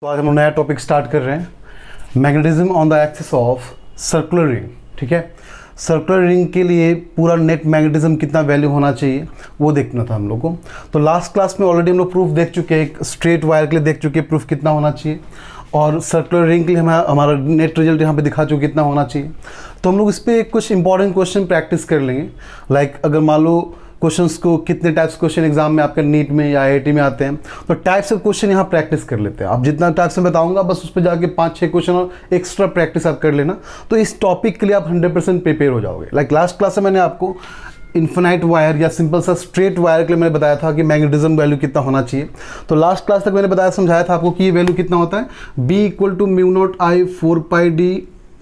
तो आज हम नया टॉपिक स्टार्ट कर रहे हैं, magnetism on the axis of circular ring. ठीक है, सर्कुलर रिंग के लिए पूरा नेट मैग्नेटिज्म कितना वैल्यू होना चाहिए वो देखना था हम लोग को। तो लास्ट क्लास में ऑलरेडी हम लोग प्रूफ देख चुके हैं, एक स्ट्रेट वायर के लिए देख चुके हैं प्रूफ कितना होना चाहिए, और सर्कुलर रिंग के लिए हमारा नेट रिजल्ट यहाँ पे दिखा चुके कितना होना चाहिए। तो हम लोग इस पर कुछ इंपॉर्टेंट क्वेश्चन प्रैक्टिस कर लेंगे। लाइक अगर मान लो क्वेश्चंस को कितने टाइप्स क्वेश्चन एग्जाम में आपके नीट में या आईआईटी में आते हैं, तो टाइप्स ऑफ क्वेश्चन यहाँ प्रैक्टिस कर लेते हैं। आप जितना टाइप्स में बताऊंगा बस उस पर जाके 5-6 क्वेश्चन और एक्स्ट्रा प्रैक्टिस आप कर लेना, तो इस टॉपिक के लिए आप 100% प्रिपेयर हो जाओगे। लाइक लास्ट क्लास में मैंने आपको इन्फिनाइट वायर या सिंपल सा स्ट्रेट वायर के लिए मैंने बताया था कि मैग्नेटिज्म वैल्यू कितना होना चाहिए। तो लास्ट क्लास तक मैंने बताया समझाया था आपको कि ये वैल्यू कितना होता है, B = μ0I4πd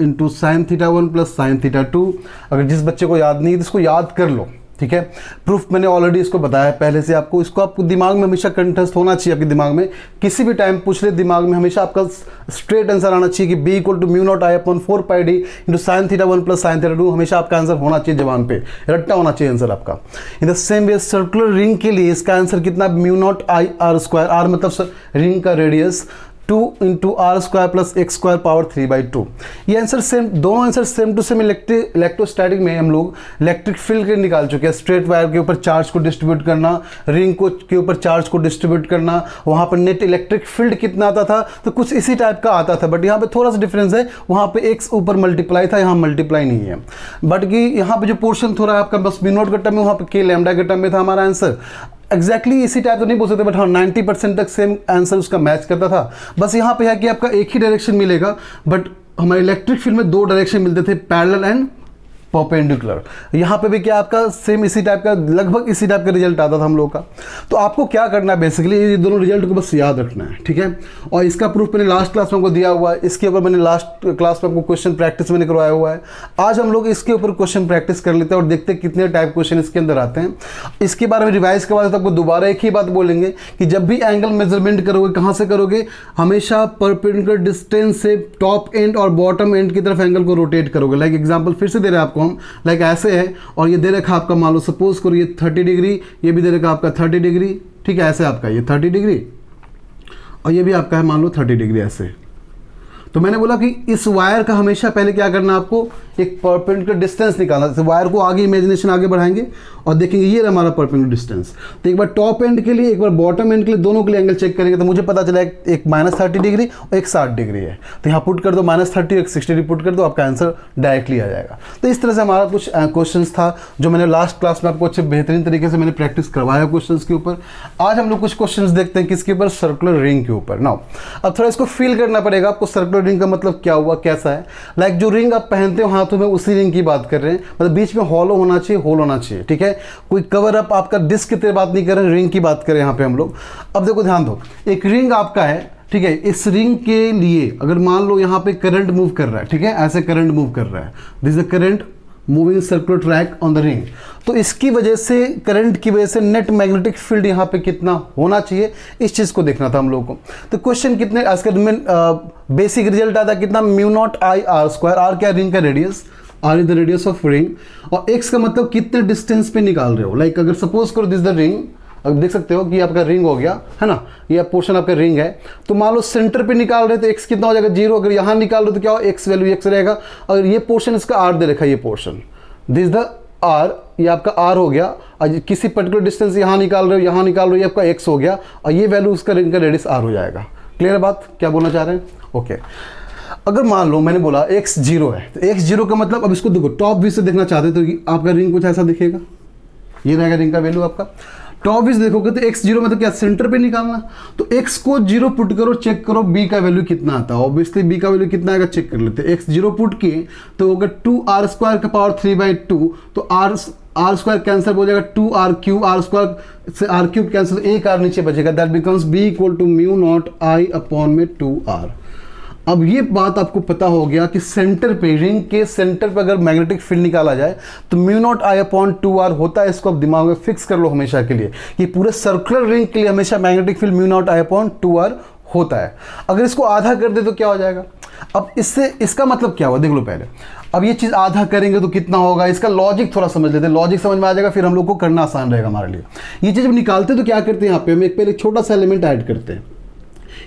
into sine theta 1 plus sine theta 2। अगर जिस बच्चे को याद नहीं है तो इसको याद कर लो। ठीक है, प्रूफ मैंने ऑलरेडी इसको बताया पहले से आपको, इसको आपको दिमाग में हमेशा कंठस्थ होना चाहिए। आपके दिमाग में किसी भी टाइम पूछ ले, दिमाग में हमेशा आपका स्ट्रेट आंसर आना चाहिए कि B = μ0I/4πd into sine theta 1 plus sine theta 2। हमेशा आपका आंसर होना चाहिए, जबान पे रट्टा होना चाहिए आंसर आपका। In the same way circular ring के लिए इसका आंसर कितना, μ0I/r²। r मतलब रिंग का रेडियस, 2 × r² + x² पावर 3/2। ये आंसर सेम, दोनों answer same to same electrostatic में हम लोग इलेक्ट्रिक फील्ड के निकाल चुके हैं। स्ट्रेट वायर के ऊपर चार्ज को डिस्ट्रीब्यूट करना, रिंग को के ऊपर चार्ज को डिस्ट्रीब्यूट करना, वहाँ पर नेट इलेक्ट्रिक फील्ड कितना आता था, तो कुछ इसी टाइप का आता था। बट यहाँ पे थोड़ा सा डिफरेंस है, वहाँ पे x ऊपर मल्टीप्लाई था, यहाँ मल्टीप्लाई नहीं है। बट कि यहाँ पे जो पोर्शन थोड़ा आपका बस μ0 के टर्म में, वहाँ पे k लैम्डा के टर्म में था हमारा आंसर। एग्जैक्टली इसी टाइप तो नहीं बोल सकते, बट हाँ 90% तक सेम आंसर उसका मैच करता था। बस यहाँ पे है कि आपका एक ही डायरेक्शन मिलेगा, बट हमारे इलेक्ट्रिक फील्ड में 2 डायरेक्शन मिलते थे, पैरेलल एंड परपेंडिकुलर। यहाँ पे भी क्या आपका सेम इसी टाइप का, लगभग इसी टाइप का रिजल्ट आता था हम लोग का। तो आपको क्या करना है बेसिकली, ये दोनों रिजल्ट को बस याद रखना है। ठीक है, और इसका प्रूफ मैंने लास्ट क्लास में आपको दिया हुआ है, इसके ऊपर मैंने लास्ट क्लास में आपको क्वेश्चन प्रैक्टिस मैंने करवाया हुआ है। आज हम लोग इसके ऊपर क्वेश्चन प्रैक्टिस कर लेते हैं और देखते हैं कितने टाइप क्वेश्चन इसके अंदर आते हैं। इसके बारे में रिवाइज करवा देते, आपको दोबारा एक ही बात बोलेंगे कि जब भी एंगल मेजरमेंट करोगे, कहाँ से करोगे, हमेशा परपेंडिकुलर डिस्टेंस से टॉप एंड और बॉटम एंड की तरफ एंगल को रोटेट करोगे। लाइक एग्जाम्पल फिर से दे रहे हैं आपको हम, लाइक ऐसे है, और ये दे रखा आपका, मान लो सपोज करो ये 30 डिग्री, ये भी दे रखा आपका 30 डिग्री। ठीक है, ऐसे आपका ये 30 डिग्री और ये भी आपका है मान लो 30 डिग्री ऐसे। तो मैंने बोला कि इस वायर का हमेशा पहले क्या करना, आपको एक परपेंडिकुलर डिस्टेंस निकालना। जैसे वायर को आगे इमेजिनेशन आगे बढ़ाएंगे और देखेंगे ये हमारा परपेंडिकुलर डिस्टेंस। तो एक बार टॉप एंड के लिए, एक बार बॉटम एंड के लिए, दोनों के लिए एंगल चेक करेंगे तो मुझे पता चला एक -30 डिग्री और एक 60 डिग्री है। तो यहाँ पुट कर दो -30 और एक 60 डिग्री पुट कर दो, आपका आंसर डायरेक्टली आ जाएगा। तो इस तरह से हमारा कुछ क्वेश्चन था जो मैंने लास्ट क्लास में आपको अच्छे बेहतरीन तरीके से मैंने प्रैक्टिस करवाया क्वेश्चन के ऊपर। आज हम लोग कुछ क्वेश्चन देखते हैं किसके ऊपर, सर्कुलर रिंग के ऊपर। नाउ अब थोड़ा इसको फील करना पड़ेगा आपको, सर्कुलर रिंग का मतलब क्या हुआ, कैसा है। लाइक जो रिंग आप पहनते हो हाथों में, उसी रिंग की बात कर रहे हैं, मतलब बीच में हॉलो होना चाहिए, होल होना चाहिए। ठीक है, कोई कवर अप आपका डिस्क की तरह बात नहीं कर रहे, रिंग की बात करें यहाँ पे हम लोग। अब देखो ध्यान दो, एक रिंग आपका है, ठीक है, इस रिंग के लिए अगर मान लो यहाँ पे करंट मूव कर रहा है, ठीक है, ऐसे करंट मूव कर रहा है, this is the current moving circular track on the ring. तो इसकी वजह से, करंट की वजह से नेट मैग्नेटिक फील्ड यहाँ पे कितना होना चाहिए, इस चीज़ को देखना था हम लोगों को। तो क्वेश्चन कितने, आज का बेसिक रिजल्ट आता है कितना, μ0I/r²। r क्या, रिंग का radius, r is the radius of ring, और x का मतलब कितने डिस्टेंस पे निकाल रहे हो। लाइक अगर सपोज करो दिस द रिंग, अब देख सकते हो कि आपका रिंग हो गया है ना, ये पोर्शन आपका रिंग है। तो मान लो सेंटर पे निकाल रहे तो x कितना हो जाएगा, 0। अगर यहाँ निकाल रहे तो क्या हो, x वैल्यू x रहेगा। अगर ये पोर्शन इसका r दे रखा है, ये पोर्शन दिस द r, ये आपका r हो गया। और किसी पर्टिकुलर डिस्टेंस यहाँ निकाल रहे हो, यहाँ निकाल रहे हो, ये आपका x हो गया, और ये वैल्यू उसका रिंग का रेडियस r हो जाएगा। क्लियर बात, क्या बोलना चाह रहे हैं, ओके। अगर मान लो मैंने बोला x 0 है, तो x 0 का मतलब, अब इसको देखो टॉप व्यू से देखना चाहते हो तो आपका रिंग कुछ ऐसा दिखेगा, ये रहेगा रिंग का वैल्यू आपका। टॉप व्यू से देखोगे तो x 0 मतलब क्या, सेंटर पे निकालना। तो x को 0 पुट करो, चेक करो b का वैल्यू कितना आता है। ऑब्वियसली b का वैल्यू कितना आएगा चेक कर लेते हैं। x 0 पुट किए तो होगा 2r² का पावर 3/2, तो r² कैंसिल हो जाएगा, 2r³ r² से r³ कैंसिल, एक r नीचे बचेगा, दैट बिकम्स b = μ0I/2r। अब ये बात आपको पता हो गया कि सेंटर पे, रिंग के सेंटर पे अगर मैग्नेटिक फील्ड निकाला जाए तो μ0I/2r होता है। इसको आप दिमाग में फिक्स कर लो हमेशा के लिए कि पूरे सर्कुलर रिंग के लिए हमेशा मैग्नेटिक फील्ड μ0I/2r होता है। अगर इसको आधा कर दे तो क्या हो जाएगा। अब इससे इसका मतलब क्या हुआ देख लो पहले। अब ये चीज़ आधा करेंगे तो कितना होगा, इसका लॉजिक थोड़ा समझ लेते हैं, लॉजिक समझ में आ जाएगा, फिर हम लोग को करना आसान रहेगा हमारे लिए। ये चीज़ जब निकालते हैं तो क्या करते हैं, यहाँ पे हम एक पहले छोटा सा एलिमेंट ऐड करते हैं।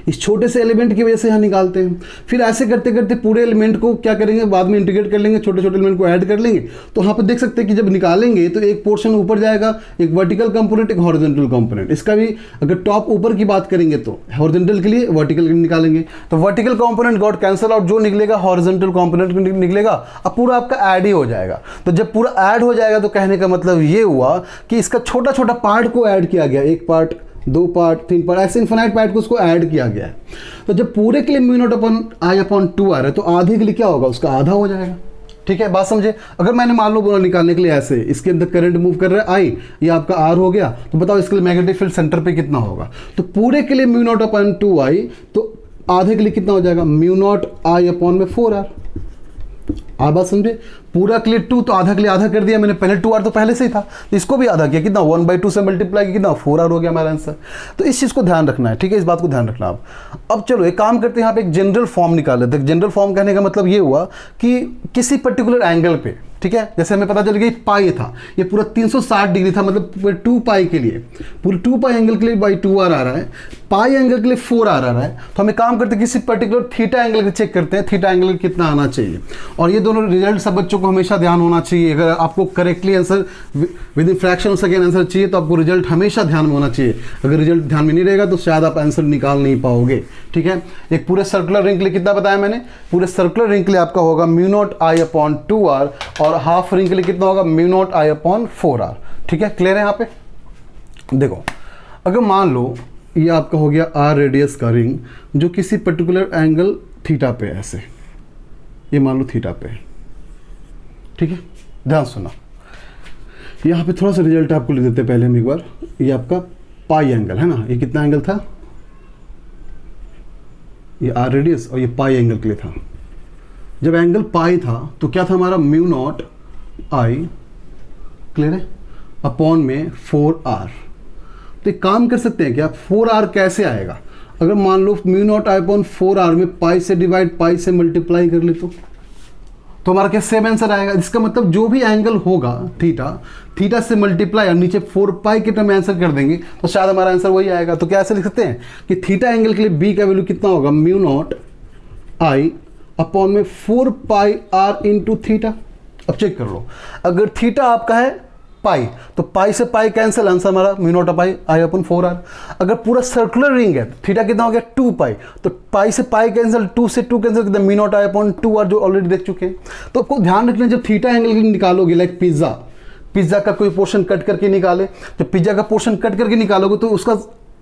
इस छोटे से एलिमेंट की वजह से यहाँ निकालते हैं। फिर ऐसे करते करते पूरे एलिमेंट को क्या करेंगे, बाद में इंटीग्रेट कर लेंगे, छोटे छोटे एलिमेंट को ऐड कर लेंगे। तो यहाँ पे देख सकते हैं कि जब निकालेंगे तो एक पोर्शन ऊपर जाएगा, एक वर्टिकल कंपोनेंट, एक हॉरिजॉन्टल कंपोनेंट। इसका भी अगर टॉप ऊपर की बात करेंगे तो हॉरिजॉन्टल के लिए वर्टिकल निकालेंगे, तो vertical component got cancel out, जो निकलेगा हॉरिजॉन्टल कंपोनेंट निकलेगा। अब पूरा आपका ऐड ही हो जाएगा। तो जब पूरा ऐड हो जाएगा तो कहने का मतलब ये हुआ कि इसका छोटा छोटा पार्ट को ऐड किया गया, एक पार्ट, दो पार्ट, तीन पार्ट, ऐसे इनफाइनाइट पार्ट को उसको ऐड किया गया है। तो जब पूरे के लिए mu naught upon I upon 2 आ रहा है तो आधे के लिए क्या होगा, उसका आधा हो जाएगा। ठीक है, बात समझे। अगर मैंने मान लो बोला निकालने के लिए ऐसे, इसके अंदर करंट मूव कर रहा है आई, ये आपका आर हो गया, तो बताओ इसके लिए मैग्नेटिक फील्ड सेंटर पे कितना होगा। तो पूरे के लिए म्यू नॉट अपॉन 2 आई, तो आधे के लिए कितना हो जाएगा, म्यू नॉट आई अपॉन में 4 आर। आप बात समझे, पूरा के लिए 2, तो आधा के लिए आधा कर दिया मैंने, पहले 2 आर तो पहले से ही था, तो इसको भी आधा किया, कितना 1/2 से मल्टीप्लाई किया, कितना 4 आर हो गया हमारा आंसर। तो इस चीज़ को ध्यान रखना है, ठीक है, इस बात को ध्यान रखना आप। अब चलो एक काम करते हैं, यहाँ पे एक जनरल फॉर्म निकाल लेते हैं। जनरल फॉर्म कहने का मतलब ये हुआ कि किसी पर्टिकुलर एंगल पे, ठीक है, जैसे हमें पता चल गया पाई था, ये पूरा 360 डिग्री था, मतलब पूरे 2 पाई के लिए, पूरे 2 पाई एंगल के लिए बाई 2 आर आ रहा है, पाई एंगल के लिए 4 आर आ रहा है। तो हमें काम करते हैं किसी पर्टिकुलर थीटा एंगल के चेक करते हैं, थीटा एंगल कितना आना चाहिए। और ये दोनों रिजल्ट सब बच्चों को हमेशा ध्यान होना चाहिए। अगर आपको correctly answer with in fraction of second answer चाहिए तो आपको रिजल्ट हमेशा ध्यान में होना चाहिए। अगर रिजल्ट ध्यान में नहीं रहेगा तो शायद आप आंसर निकाल नहीं पाओगे। ठीक है, एक पूरे सर्कुलर रिंग के लिए कितना बताया मैंने, पूरे सर्कुलर रिंग के लिए आपका होगा mu naught I upon 2 R, और हाफ रिंग के लिए कितना होगा, mu naught I upon 4 R. ठीक है, क्लियर है। यहाँ पे देखो, अगर मान लो ये आपका हो गया आर रेडियस का रिंग जो किसी पर्टिकुलर एंगल थीटा पे है, ऐसे ये मान लो थीटा पे है, ठीक है, ध्यान सुना। यहाँ पे थोड़ा सा रिजल्ट आपको लिख देते हैं पहले हम एक बार। ये आपका पाई एंगल है ना, ये कितना एंगल था, ये आर रेडियस, और ये पाई एंगल के लिए था। जब एंगल पाई था तो क्या था हमारा, म्यू नॉट आई, क्लियर है, अपॉन में 4 आर। तो एक काम कर सकते हैं क्या, 4 आर कैसे आएगा, अगर मान लो mu naught I upon 4 r में पाई से डिवाइड, पाई से मल्टीप्लाई कर ले तो हमारा क्या सेम आंसर आएगा। इसका मतलब जो भी एंगल होगा थीटा, थीटा से मल्टीप्लाई और नीचे 4 पाई के टर्म में आंसर कर देंगे तो शायद हमारा आंसर वही आएगा। तो क्या ऐसे लिख सकते हैं कि थीटा एंगल के लिए बी का वैल्यू कितना होगा, म्यू नॉट आई अपॉन में 4 पाई आर इंटू थीटा। अब चेक कर लो, अगर थीटा आपका है पाई तो पाई से पाई कैंसिल, आंसर हमारा mu naught pi I upon 4 R. अगर पूरा सर्कुलर रिंग है थीटा कितना हो गया, 2 पाई, तो पाई से पाई कैंसिल, 2 से 2 कैंसिल, कितना mu naught I upon 2 R, जो ऑलरेडी देख चुके हैं। तो आपको ध्यान रखना, जब थीटा एंगल निकालोगे, लाइक पिज्जा का कोई पोर्शन कट करके निकाले, जब पिज्जा का पोर्शन कट करके निकालोगे तो उसका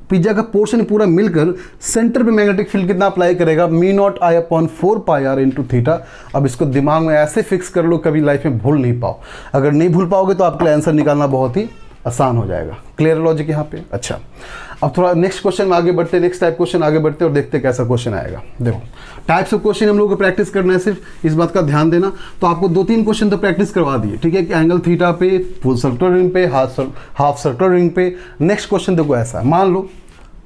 पिज्जा का पोर्शन पूरा मिलकर सेंटर पे मैग्नेटिक फील्ड कितना अप्लाई करेगा, mu naught I upon 4 pi R into theta. अब इसको दिमाग में ऐसे फिक्स कर लो, कभी लाइफ में भूल नहीं पाओ। अगर नहीं भूल पाओगे तो आपके लिए आंसर निकालना बहुत ही आसान हो जाएगा। क्लियर लॉजिक यहाँ पे। अच्छा, अब थोड़ा नेक्स्ट क्वेश्चन में आगे बढ़ते, नेक्स्ट टाइप क्वेश्चन आगे बढ़ते और देखते कैसा क्वेश्चन आएगा। देखो, टाइप्स ऑफ क्वेश्चन हम लोग को प्रैक्टिस करना है, सिर्फ इस बात का ध्यान देना। तो आपको 2-3 क्वेश्चन तो प्रैक्टिस करवा दिए, ठीक है, कि एंगल थीटा पे, फुल सर्कुलर रिंग पे, हाफ सर्कुलर रिंग पे। नेक्स्ट क्वेश्चन देखो ऐसा, मान लो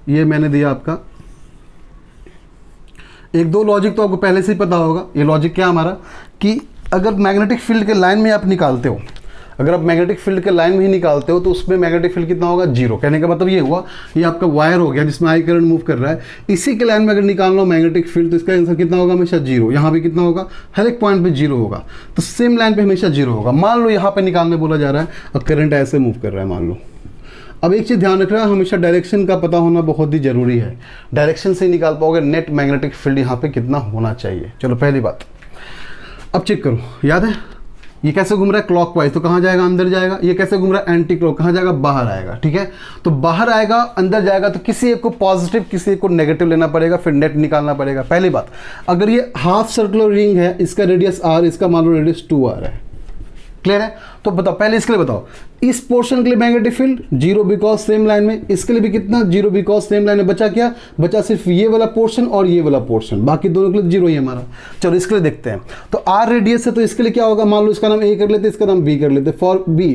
ये मैंने दिया आपका, 1-2 लॉजिक तो आपको पहले से ही पता होगा। ये लॉजिक क्या हमारा, कि अगर मैग्नेटिक फील्ड के लाइन में आप निकालते हो, अगर आप मैग्नेटिक फील्ड के लाइन में ही निकालते हो तो उसमें मैग्नेटिक फील्ड कितना होगा, 0। कहने का मतलब ये हुआ, ये आपका वायर हो गया जिसमें आई करंट मूव कर रहा है, इसी के लाइन में अगर निकालना हो मैग्नेटिक फील्ड तो इसका आंसर कितना होगा, हमेशा 0। यहाँ पे कितना होगा, हर एक पॉइंट पे 0 होगा, तो सेम लाइन पे हमेशा 0 होगा। मान लो यहाँ पे निकालने बोला जा रहा है और करंट ऐसे मूव कर रहा है, मान लो। अब एक चीज़ ध्यान रखना, हमेशा डायरेक्शन का पता होना बहुत ही ज़रूरी है। डायरेक्शन से ही निकाल पाओगे नेट मैग्नेटिक फील्ड यहाँ पे कितना होना चाहिए। चलो पहली बात, अब चेक करो, याद है ये कैसे घूम रहा है, क्लॉकवाइज, तो कहाँ जाएगा, अंदर जाएगा। ये कैसे घूम रहा है, एंटी क्लॉक, कहाँ जाएगा, बाहर आएगा। ठीक है, तो बाहर आएगा, अंदर जाएगा, तो किसी एक को पॉजिटिव किसी एक को नेगेटिव लेना पड़ेगा, फिर नेट निकालना पड़ेगा। पहली बात, अगर ये हाफ सर्कुलर रिंग है, इसका रेडियस r, इसका मान लो रेडियस 2r है। क्लियर है, तो बताओ पहले इसके लिए बताओ, इस पोर्शन के लिए magnetic field 0 because same line में, इसके लिए भी कितना 0 बिकॉज सेम लाइन में। बचा क्या, बचा सिर्फ ये वाला पोर्शन और ये वाला पोर्शन, बाकी दोनों के लिए 0 ही हमारा। चलो इसके लिए देखते हैं, तो r रेडियस है तो इसके लिए क्या होगा, मान लो इसका नाम a कर लेते, इसका नाम b कर लेते, फॉर b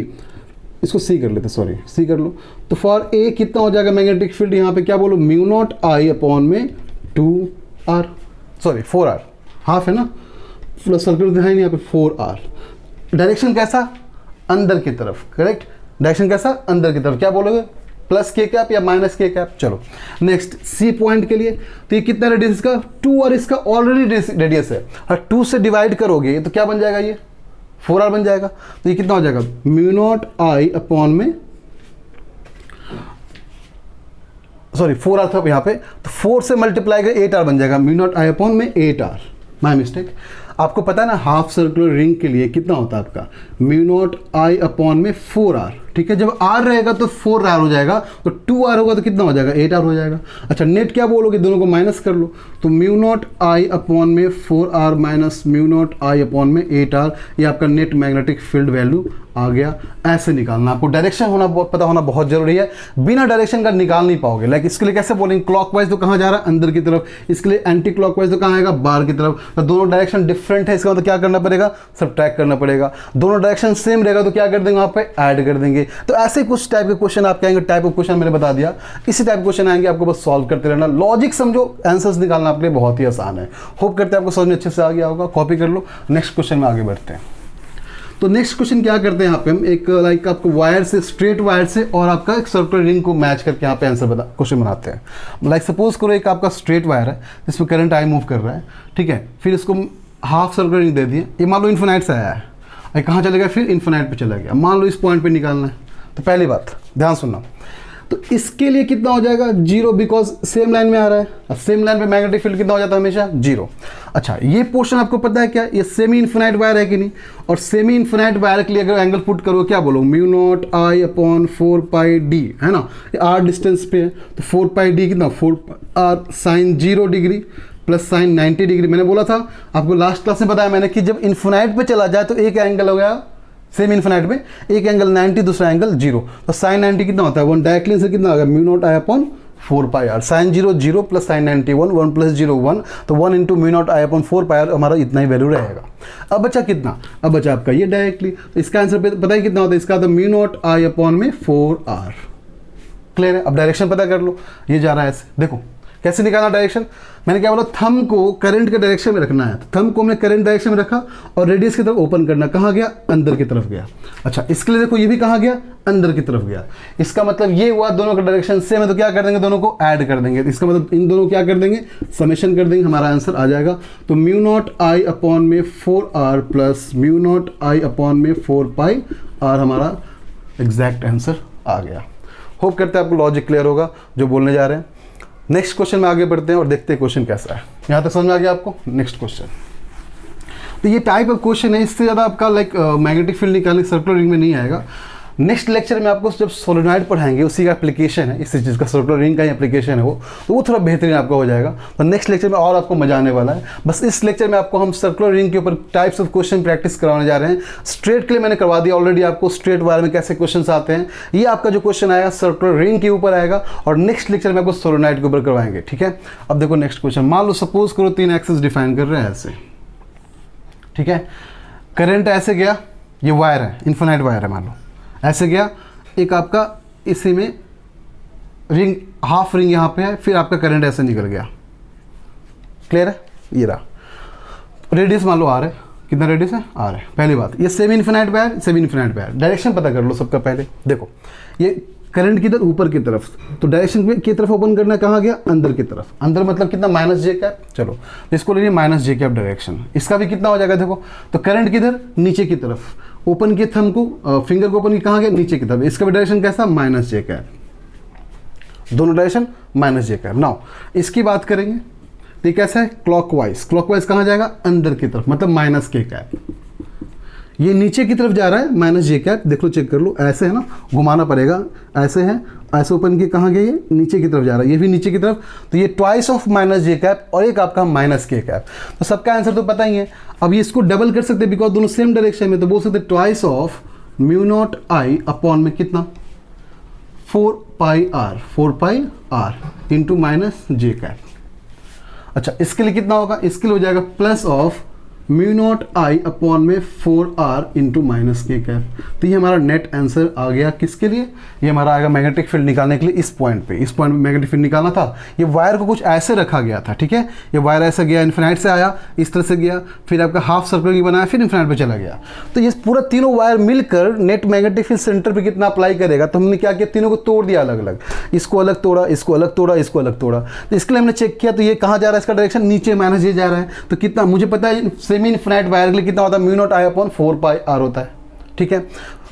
इसको c कर लेते, सॉरी c कर लो। तो फॉर a कितना हो जाएगा मैग्नेटिक फील्ड, यहाँ पे क्या बोलो, म्यू नॉट आई अपॉन में 2r, सॉरी 4r, हाफ है ना, पूरा सर्कल दिखाई नहीं, यहाँ पे 4r। डायरेक्शन कैसा, अंदर की तरफ, करेक्ट, डायरेक्शन कैसा, अंदर की तरफ, क्या बोलोगे, प्लस के कैप या माइनस के कैप। चलो नेक्स्ट सी पॉइंट के लिए, तो ये कितना रेडियस इसका 2 और इसका ऑलरेडी रेडियस है, और 2 से डिवाइड करोगे तो क्या बन जाएगा, ये 4r बन जाएगा। तो ये कितना हो जाएगा, म्यू नॉट आई अपॉन में, सॉरी 4r था यहाँ पे, तो 4 से मल्टीप्लाई कर 8r बन जाएगा, म्यू नॉट आई अपॉन में 8r, माई मिस्टेक। आपको पता है ना हाफ सर्कुलर रिंग के लिए कितना होता है आपका, म्यू नॉट आई अपॉन में 4r, ठीक है। जब r रहेगा तो 4r हो जाएगा, तो 2r होगा तो कितना हो जाएगा, 8r हो जाएगा। अच्छा नेट क्या बोलोगे, दोनों को माइनस कर लो, तो म्यू नॉट आई अपॉन में 4r minus mu naught I upon में 8r, ये आपका नेट मैग्नेटिक फील्ड वैल्यू आ गया। ऐसे निकालना, आपको डायरेक्शन होना पता होना बहुत जरूरी है, बिना डायरेक्शन का निकाल नहीं पाओगे। लाइक इसके लिए कैसे बोलेंगे, क्लॉकवाइज तो कहाँ जा रहा है, अंदर की तरफ, इसके लिए एंटी क्लॉकवाइज तो कहाँ आएगा, बाहर की तरफ। तो दोनों डायरेक्शन डिफरेंट है, इसका मतलब क्या करना पड़ेगा, सब्ट्रैक्ट करना पड़ेगा। दोनों डायरेक्शन सेम रहेगा तो क्या कर देंगे, वहाँ पे ऐड कर देंगे। तो ऐसे कुछ टाइप के क्वेश्चन आपके आएंगे, टाइप ऑफ क्वेश्चन मैंने बता दिया, इसी टाइप के क्वेश्चन आएंगे, आपको बस सॉल्व करते रहना, लॉजिक समझो, आंसर्स निकालना आपके लिए बहुत ही आसान है। होप करते हैं आपको समझ में अच्छे से आ गया होगा, कॉपी कर लो। नेक्स्ट क्वेश्चन में आगे बढ़ते हैं। तो नेक्स्ट क्वेश्चन क्या करते हैं यहाँ पे हम, एक लाइक आपको वायर से, स्ट्रेट वायर से और आपका एक सर्कुलर रिंग को मैच करके यहाँ पे आंसर क्वेश्चन बनाते हैं। लाइक सपोज करो एक आपका स्ट्रेट वायर है जिसमें करंट आई मूव कर रहा है, ठीक है, फिर इसको हाफ सर्कुलर रिंग दे दिए, ये मान लो इन्फिनाइट से आया है, कहाँ चला गया, फिर इन्फिनाइट पे चला गया, मान लो इस पॉइंट पे निकालना है। तो पहली बात ध्यान सुनना, तो इसके लिए कितना हो जाएगा, 0, बिकॉज सेम लाइन में आ रहा है, अब सेम लाइन पे मैग्नेटिक फील्ड कितना हो जाता है, हमेशा 0। अच्छा ये पोर्शन आपको पता है क्या, ये सेमी इन्फिनाइट वायर है कि नहीं, और सेमी इन्फिनाइट वायर के लिए अगर एंगल पुट करो क्या बोलो, mu naught I upon 4πd, है ना, ये r डिस्टेंस पे है, तो 4πd कितना, 4r sine 0 degree plus sine 90 degree. मैंने बोला था आपको लास्ट क्लास में बताया मैंने कि जब इन्फिनाइट पे चला जाए तो एक एंगल हो गया सेम इन्फिनाइट में, एक एंगल 90, दूसरा एंगल 0, तो साइन 90 कितना होता है, 1 डायरेक्टली से कितना आ गया, mu naught I upon 4πr, sine 0 0 plus sine 90 1 plus 0 1, तो 1 into mu naught I upon 4πr, हमारा इतना ही वैल्यू रहेगा। अब बचा कितना, अब बचा आपका ये डायरेक्टली, तो इसका आंसर पता है कितना होता है, इसका तो म्यू नॉट आई अपॉन में 4r। क्लियर है। अब डायरेक्शन पता कर लो, ये जा रहा है ऐसे, देखो कैसे निकालना डायरेक्शन, मैंने क्या बोला, थंब को करंट के डायरेक्शन में रखना है, तो थंब को हमने करंट डायरेक्शन में रखा और रेडियस की तरफ ओपन करना, कहाँ गया, अंदर की तरफ गया। अच्छा इसके लिए देखो ये भी कहाँ गया, अंदर की तरफ गया। इसका मतलब ये हुआ दोनों का डायरेक्शन सेम है, तो क्या कर देंगे, दोनों को ऐड कर देंगे, इसका मतलब इन दोनों क्या कर देंगे, समेशन कर देंगे, हमारा आंसर आ जाएगा। तो म्यू नॉट आई अपॉन में 4r plus mu naught I upon में 4πr, हमारा एग्जैक्ट आंसर आ गया। होप करते हैं आपको लॉजिक क्लियर होगा जो बोलने जा रहे हैं। नेक्स्ट क्वेश्चन में आगे बढ़ते हैं और देखते हैं क्वेश्चन कैसा है। यहाँ तक समझ में आ गया आपको। नेक्स्ट क्वेश्चन, तो ये टाइप ऑफ क्वेश्चन है, इससे ज़्यादा आपका लाइक मैग्नेटिक फील्ड निकालने सर्कुलर रिंग में नहीं आएगा। नेक्स्ट लेक्चर में आपको जब सोलेनॉइड पढ़ाएंगे, उसी का एप्लीकेशन है, इस चीज़ का सर्कुलर रिंग का एप्लीकेशन है वो, तो वो थोड़ा बेहतरीन आपका हो जाएगा। तो नेक्स्ट लेक्चर में और आपको मजा आने वाला है। बस इस लेक्चर में आपको हम सर्कुलर रिंग के ऊपर टाइप्स ऑफ क्वेश्चन प्रैक्टिस कराने जा रहे हैं। स्ट्रेट के लिए मैंने करवा दिया ऑलरेडी आपको, स्ट्रेट वायर में कैसे क्वेश्चन आते हैं। ये आपका जो क्वेश्चन आएगा सर्कुलर रिंग के ऊपर आएगा, और नेक्स्ट लेक्चर में आपको सोलेनॉइड के ऊपर करवाएंगे, ठीक है। अब देखो नेक्स्ट क्वेश्चन, मान लो सपोज करो 3 एक्सिस डिफाइन कर रहे हैं ऐसे, ठीक है, करंट ऐसे गया, ये वायर है, इन्फिनाइट वायर है, मान लो ऐसे गया, एक आपका इसी में रिंग, हाफ रिंग यहाँ पे है, फिर आपका करंट ऐसे निकल गया। क्लियर है, ये रहा रेडियस, मान लो आर है, कितना रेडियस है, आर है। पहली बात, ये semi infinite wire, semi infinite wire, direction पता कर लो सबका पहले। देखो ये करंट किधर, ऊपर की तरफ, तो डायरेक्शन की तरफ ओपन करना, कहाँ गया, अंदर की तरफ। अंदर मतलब कितना, माइनस जे कैप। चलो इसको लेंगे माइनस जे कैप डायरेक्शन, इसका भी कितना हो जाएगा, देखो तो करंट किधर, नीचे की तरफ, ओपन किए थंब को, फिंगर को ओपन किया, कहाँ गया, नीचे की तरफ। इसका भी डायरेक्शन कैसा, माइनस जे कैप, दोनों डायरेक्शन माइनस जे कैप। नाउ इसकी बात करेंगे तो ये कैसा है, क्लॉकवाइज। क्लॉकवाइज कहाँ जाएगा, अंदर की तरफ, मतलब माइनस के कैप। ये नीचे की तरफ जा रहा है, माइनस जे कैप, देख लो चेक कर लो, ऐसे है ना, घुमाना पड़ेगा, ऐसे है, ऐसे ओपन किए, कहाँ गया, ये नीचे की तरफ जा रहा है, ये भी नीचे की तरफ, तो ये twice of minus J cap और एक आपका माइनस के कैप। तो सबका आंसर तो पता ही है। अब ये इसको डबल कर सकते हैं बिकॉज दोनों सेम डायरेक्शन में, तो बोल सकते twice of mu naught I upon में कितना, 4πr इंटू माइनस जे कैप। अच्छा इसके लिए कितना होगा, इसके लिए हो जाएगा plus of mu naught I upon में 4r इंटू माइनस के कैप। तो ये हमारा नेट आंसर आ गया किसके लिए, ये हमारा आएगा मैग्नेटिक फील्ड निकालने के लिए। इस पॉइंट पे मैग्नेटिक फील्ड निकालना था। ये वायर को कुछ ऐसे रखा गया था, ठीक है, ये वायर ऐसे गया, इन्फिनाइट से आया, इस तरह से गया, फिर आपका हाफ सर्कल की बनाया, फिर इन्फिनाइट पे चला गया। तो ये पूरा तीनों वायर मिलकर नेट मैग्नेटिक फील्ड सेंटर पे कितना अप्लाई करेगा। तो हमने क्या किया, तीनों को तोड़ दिया अलग अलग, इसको अलग तोड़ा, इसको अलग तोड़ा, इसको अलग तोड़ा। तो इसके लिए हमने चेक किया, तो ये कहाँ जा रहा है, इसका डायरेक्शन नीचे माइनस ये जा रहा है। तो कितना मुझे पता है सेमी इन्फिनाइट वायर के लिए कितना होता है, mu naught I upon 4 pi R होता है, ठीक है।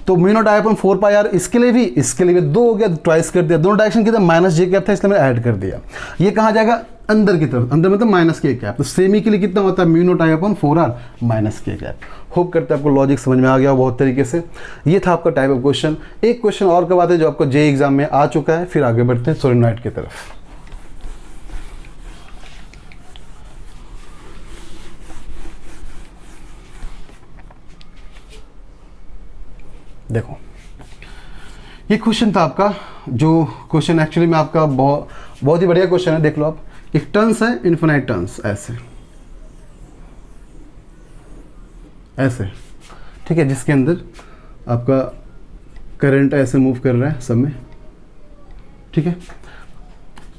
तो mu naught I upon 4 pi R इसके लिए भी, इसके लिए भी 2 हो गया, ट्वाइस कर दिया, दोनों डायरेक्शन कितना माइनस जे कैप था, इसलिए मैंने ऐड कर दिया। ये कहाँ जाएगा, अंदर की तरफ, अंदर मतलब माइनस के कैप। तो सेमी के लिए कितना होता है, mu naught I upon 4r minus के कैप। होप करते हैं आपको लॉजिक समझ में आ गया बहुत तरीके से। ये था आपका टाइप ऑफ क्वेश्चन। एक क्वेश्चन और करवाते हैं जो आपको जे एग्जाम में आ चुका है, फिर आगे बढ़ते हैं सोलेनॉइड की तरफ। देखो ये क्वेश्चन था आपका, जो क्वेश्चन एक्चुअली में आपका बहुत ही बढ़िया क्वेश्चन है। देख लो आप, एक टर्न्स है, इन्फिनाइट टर्न्स ऐसे ऐसे, ठीक है, जिसके अंदर आपका करंट ऐसे मूव कर रहा है सब में, ठीक है,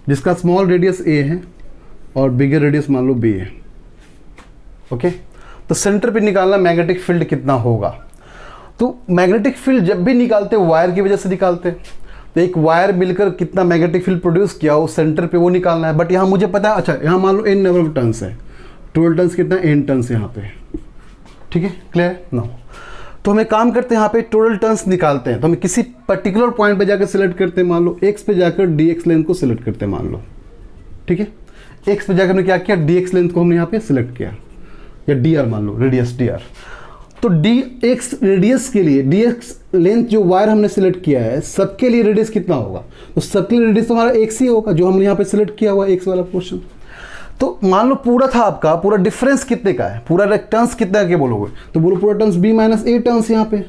जिसका स्मॉल रेडियस ए है और बिगर रेडियस मान लो बी है, ओके। तो सेंटर पे निकालना मैग्नेटिक फील्ड कितना होगा। तो मैग्नेटिक फील्ड जब भी निकालते वायर की वजह से निकालते हैं। तो एक वायर मिलकर कितना मैग्नेटिक फील्ड प्रोड्यूस किया उस सेंटर पे वो निकालना है। बट यहाँ मुझे पता है, अच्छा यहाँ मान लो n नंबर ऑफ टर्न्स है, 12 टर्न्स कितना, n टर्न्स यहाँ पे, ठीक है, क्लियर ना। तो हमें काम करते हैं, यहाँ पे टोटल टर्न्स निकालते हैं। तो हमें किसी पर्टिकुलर पॉइंट पे जाकर सिलेक्ट करते हैं, मान लो x पे जाकर dx लेंथ को सिलेक्ट करते हैं, मान लो, ठीक है। x पे जाकर हमने क्या किया, dx लेंथ को हमने यहाँ पे सिलेक्ट किया, या dr मान लो, रेडियस dr। तो dx रेडियस के लिए, dx लेंथ जो वायर हमने सिलेक्ट किया है, सबके लिए रेडियस कितना होगा। तो सबके लिए रेडियस तो हमारा x ही होगा, जो हमने यहाँ पे सिलेक्ट किया हुआ x वाला पोर्शन। तो मान लो पूरा था आपका, पूरा डिफरेंस कितने का है, पूरा टर्न्स कितना के बोलोगे, तो बोलो पूरा टर्न्स b माइनस ए टर्न्स। यहाँ पे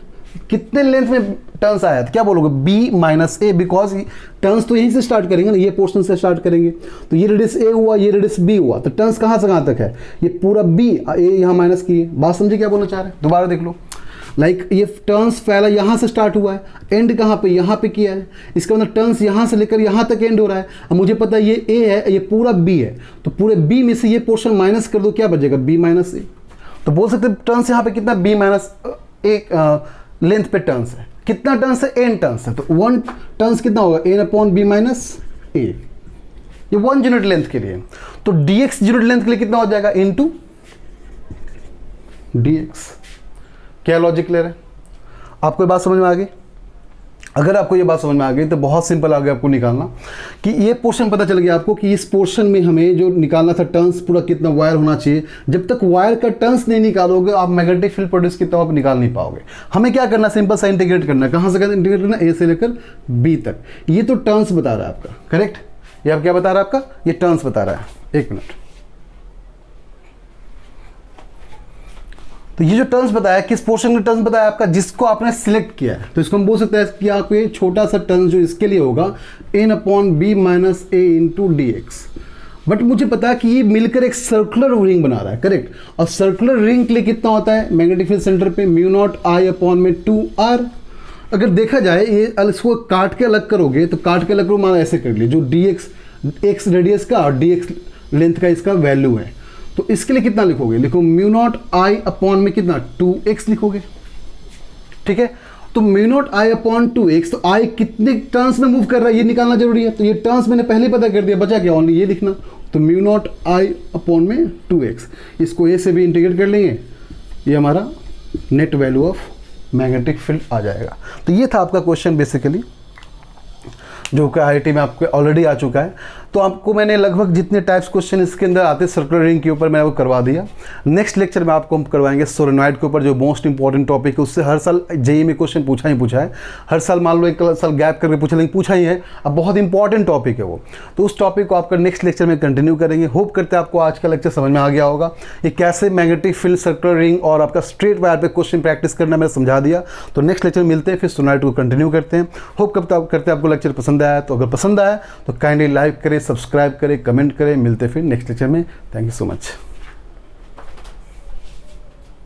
कितने लेंथ में टर्न्स आया, तो क्या बोलोगे, b minus A, because turns तो यहीं से स्टार्ट करेंगे ना, ये पोर्शन से स्टार्ट करेंगे। तो ये रेडियस a हुआ, ये रेडियस b हुआ, तो टर्न्स कहाँ से कहाँ तक है, ये पूरा b, a यहाँ माइनस की है। बात समझे क्या बोलना चाह रहे हैं, दोबारा देख लो। लाइक ये टर्न्स पहला यहाँ से स्टार्ट हुआ है, एंड कहाँ पे, यहाँ पे किया है। इसका मतलब टर्न्स यहाँ से लेकर यहाँ तक एंड हो रहा है। अब मुझे पता है ये a है, ये पूरा b है, तो पूरे b में से ये पोर्शन माइनस कर दो, क्या बचेगा, b माइनस ए। तो बोल सकते हैं टर्न्स यहाँ पे कितना, b माइनस ए लेंथ पे टर्न्स है। कितना टर्न्स है, n टर्न्स है। तो 1 टर्न्स कितना होगा, n अपॉन b माइनस ए, ये 1 यूनिट लेंथ के लिए। तो dx यूनिट लेंथ के लिए कितना हो जाएगा, इनटू dx। क्या लॉजिक क्लियर है, आपको ये बात समझ में आ गई। अगर आपको ये बात समझ में आ गई तो बहुत सिंपल आ गया आपको निकालना, कि ये पोर्शन पता चल गया आपको कि इस पोर्शन में हमें जो निकालना था टर्न्स पूरा कितना वायर होना चाहिए। जब तक वायर का टर्न्स नहीं निकालोगे आप मैग्नेटिक फील्ड प्रोड्यूस कितना आप निकाल नहीं पाओगे। हमें क्या करना, सिंपल सा इंटीग्रेट करना है। कहाँ से इंटीग्रेट करना, ए से लेकर बी तक। ये तो टर्न्स बता रहा है आपका, करेक्ट। ये आप क्या बता रहा है आपका, ये टर्न्स बता रहा है। एक मिनट, तो ये जो टर्न्स बताया, किस पोर्शन में टर्न्स बताया आपका, जिसको आपने सिलेक्ट किया है। तो इसको हम बोल सकते हैं कि आपको ये छोटा सा टर्न्स जो इसके लिए होगा, n upon B minus A into D X. But मुझे पता है कि ये मिलकर एक सर्कुलर रिंग बना रहा है, करेक्ट। और सर्कुलर रिंग के लिए कितना होता है मैग्नेटिक फील्ड सेंटर पे, म्यू नॉट आई अपॉन में 2r। अगर देखा जाए ये इसको काट के अलग करोगे, तो काट के अलग करो, मान ऐसे कर लिए, जो डी एक्स रेडियस का और डी एक्स लेंथ का इसका वैल्यू है। तो इसके लिए कितना लिखोगे, लिखो म्यू नॉट आई अपॉन में कितना 2x लिखोगे, ठीक है। तो mu naught I upon 2x, तो आई कितने टर्न्स में मूव कर रहा है ये निकालना जरूरी है। तो ये टर्न्स मैंने पहले पता कर दिया, बचा क्या, ओनली ये लिखना। तो म्यू नॉट आई अपॉन में 2x, इसको ए से भी इंटीग्रेट कर लेंगे, ये हमारा net value of magnetic field आ जाएगा। तो ये था आपका क्वेश्चन बेसिकली, जो कि IIT में आपको ऑलरेडी आ चुका है। तो आपको मैंने लगभग जितने टाइप्स क्वेश्चन इसके अंदर आते हैं सर्कुलर रिंग के ऊपर मैंने वो करवा दिया। नेक्स्ट लेक्चर में आपको हम करवाएंगे सोलेनॉइड के ऊपर, जो मोस्ट इंपॉर्टेंट टॉपिक है। उससे हर साल जेईई में क्वेश्चन पूछा है। हर साल मान लो एक साल गैप करके पूछा, लेकिन पूछा ही है। अब बहुत इंपॉर्टेंट टॉपिक है वो, तो उस टॉपिक को आपका नेक्स्ट लेक्चर में कंटिन्यू करेंगे। होप करते हैं आपको आज का लेक्चर समझ में आ गया होगा। ये कैसे मैग्नेटिक फील्ड, सर्कुलर रिंग और आपका स्ट्रेट वायर पे क्वेश्चन प्रैक्टिस करना मैंने समझा दिया। तो नेक्स्ट लेक्चर मिलते हैं, फिर सोलेनॉइड को कंटिन्यू करते हैं। होप करते हैं आपको लेक्चर पसंद आया। तो अगर पसंद आया तो काइंडली लाइक करें, सब्सक्राइब करें, कमेंट करें। मिलते हैं फिर नेक्स्ट लेक्चर में। Thank you so much.